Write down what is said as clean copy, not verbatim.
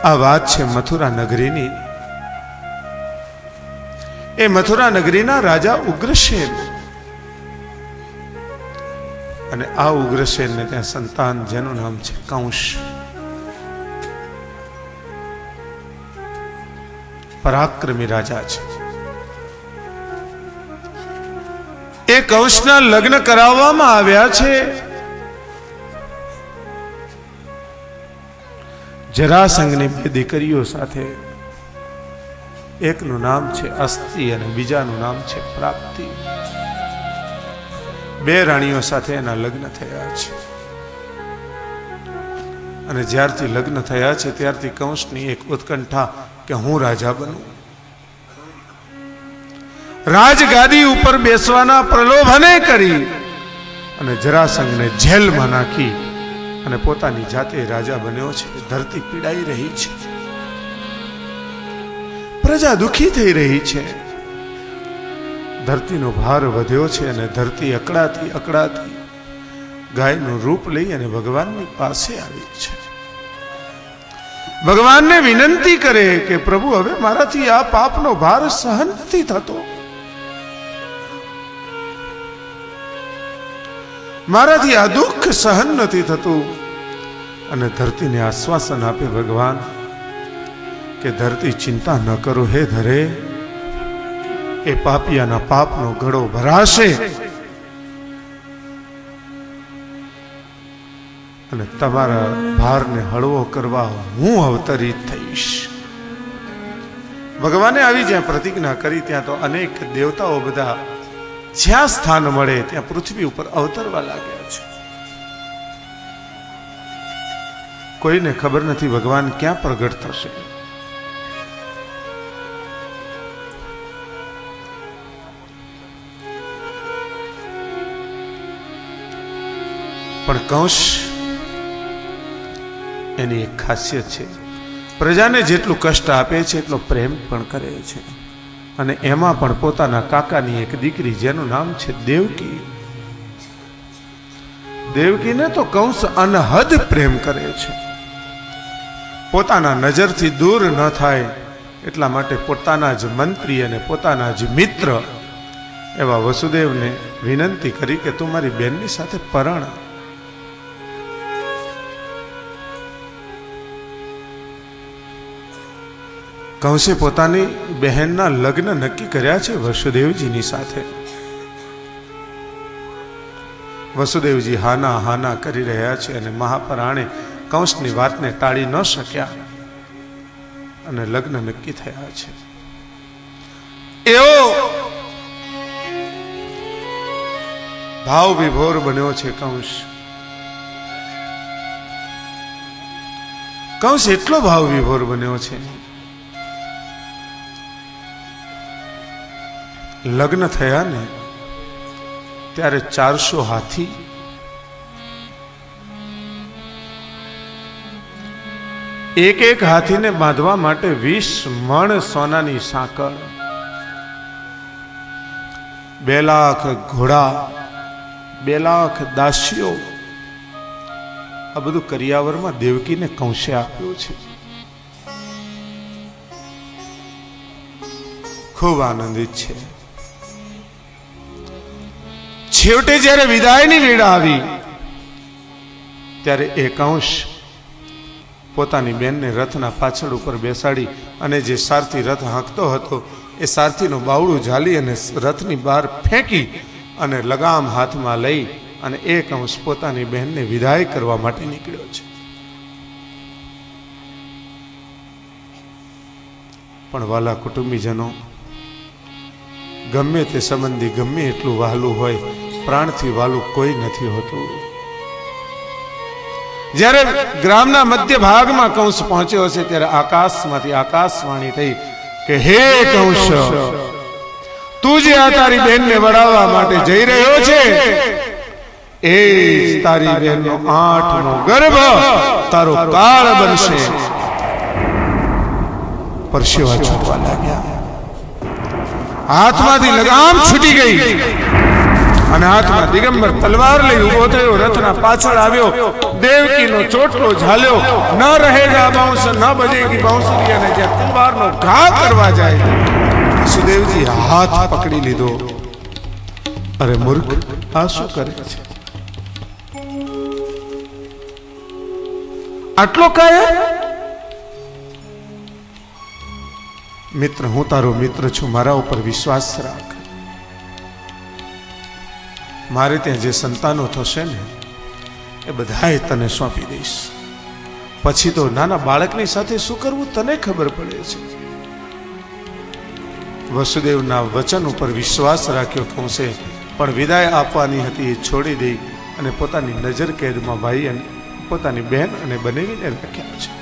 આ વાત છે મથુરા નગરીની. એ મથુરા નગરીના રાજા ઉગ્રસેન, અને આ ઉગ્રસેનને ત્યાં સંતાન જેનું નામ છે કંસ. પરાક્રમી રાજા છે. એ કંસના લગ્ન કરાવવામાં આવ્યા છે જરાસંઘની બે દીકરીઓ સાથે. એકનું નામ છે અસ્તિ અને બીજાનું નામ છે પ્રાપ્તિ. બે રાણીઓ સાથે એના લગ્ન થયા છે. અને જ્યારથી લગ્ન થયા છે ત્યારથી કંસની એક ઉત્કંઠા કે હું રાજા બનું. રાજગાદી ઉપર બેસવાના પ્રલોભને કરી અને જરાસંઘને જેલમાં નાખી અને પોતાની જાતે રાજા બન્યો છે. ધરતી પીડાઈ રહી છે, પ્રજા દુખી થઈ રહી છે, ધરતીનો ભાર વધ્યો છે અને ધરતી અકળાતી અકળાતી ગાયનું રૂપ લઈ અને ભગવાનની પાસે આવી છે. ભગવાનને વિનંતી કરે કે પ્રભુ હવે મારાથી આ પાપનો ભાર સહન નથી થતો, મારાથી આ દુઃખ સહન નથી થતું. અને ધરતીને આશ્વાસન આપે ભગવાન કે ધરતી ચિંતા ન કરો હે ધરે, એ પાપિયાના પાપનો ઘડો ભરાશે અને તમારા ભારને હળવો કરવા હું અવતરિત થઈશ. ભગવાને આવી જ્યાં પ્રતિજ્ઞા કરી ત્યાં તો અનેક દેવતાઓ બધા જ્યાં સ્થાન મળે ત્યાં પૃથ્વી ઉપર અવતરવા લાગ્યા છે. કોઈને ખબર નથી ભગવાન ક્યાં પ્રગટ થશે. પણ કંસ એની એક ખાસિયત છે, પ્રજાને જેટલું કષ્ટ આપે છે એટલો પ્રેમ પણ કરે છે. અને એમાં પણ પોતાના કાકાની એક દીકરી જેનું નામ છે દેવકી, દેવકીને તો કંસ અનહદ પ્રેમ કરે છે. પોતાના નજરથી દૂર ન થાય એટલા માટે પોતાના જ મંત્રી અને પોતાના જ મિત્ર એવા વસુદેવને વિનંતી કરી કે તું મારી બેનની સાથે પરણ. કંસે પોતાની બહેનના લગ્ન નક્કી કર્યા છે વસુદેવજીની સાથે. વસુદેવજી હાના હાના કરી રહ્યા છે અને મહાપરાણે કંસની વાતને ટાળી ન શક્યા અને લગ્ન નક્કી થયા છે. એવો ભાવ વિભોર બન્યો છે કંસ. કંસ એટલો ભાવ વિભોર બન્યો છે, લગ્ન થયા ને ત્યારે 400 હાથી, એક એક હાથીને બાંધવા માટે 20 મણ સોનાની સાંકળ, 2 લાખ ઘોડા, 2 લાખ દાસીઓ, આ બધું કરિયાવરમાં દેવકીને કંસે આપ્યું છે. ખૂબ આનંદિત છે. છેવટે જ્યારે વિદાયની વેળા આવી ત્યારે એ કંસ પોતાની બેનને રથના પાછળ ઉપર બેસાડી અને જે સારથી રથ હાંકતો હતો એ સારથીનું બાવડું ઝાલી અને રથની બહાર ફેંકી અને લગામ હાથમાં લઈ અને એ કંસ પોતાની બહેનને વિદાય કરવા માટે નીકળ્યો છે. પણ વાલા કુટુંબીજનો, ગમે તે સંબંધી ગમે એટલું વહાલું હોય, પ્રાણથી વાલું કોઈ નથી હોતું. જ્યારે ગ્રામના મધ્ય ભાગમાં કંસ પહોંચ્યો છે ત્યારે આકાશમાંથી આકાશવાણી થઈ કે હે કંસ, તું જે આ તારી બહેનને વડાવવા માટે જઈ રહ્યો છે એ તારી બહેનનો 8મો ગર્ભ તારો કાળ બનશે. પરસેવા છૂટવા લાગ્યા, હાથમાંથી લગામ છૂટી ગઈ અને હાથમાં દિગંબર તલવાર લઈ ઉભો થયો, રથના પાછળ આવ્યો, દેવકીનો ચોટલો ઝાલ્યો, ન રહેગા બાંસ ન બજેગી બાંસુરી, અને જ્યાં તલવારનો ઘા કરવા જાય સુદેવજી હાથ પકડી લીધો. અરે મૂર્ખ, આ શું કરે છે? આટલો કાયા? મિત્ર, હું તારો મિત્ર છું, મારા ઉપર વિશ્વાસ રાખ. મારે ત્યાં જે સંતાનો થશે ને એ બધાય તને સોંપી દઈશ. પછી તો નાના બાળકની સાથે શું કરવું તને ખબર પડે છે. વસુદેવના વચન ઉપર વિશ્વાસ રાખ્યો કંસે, પણ વિદાય આપવાની હતી એ છોડી દઈ અને પોતાની નજર કેદમાં ભાઈ અને પોતાની બહેન અને બનેવીને રાખ્યા છે.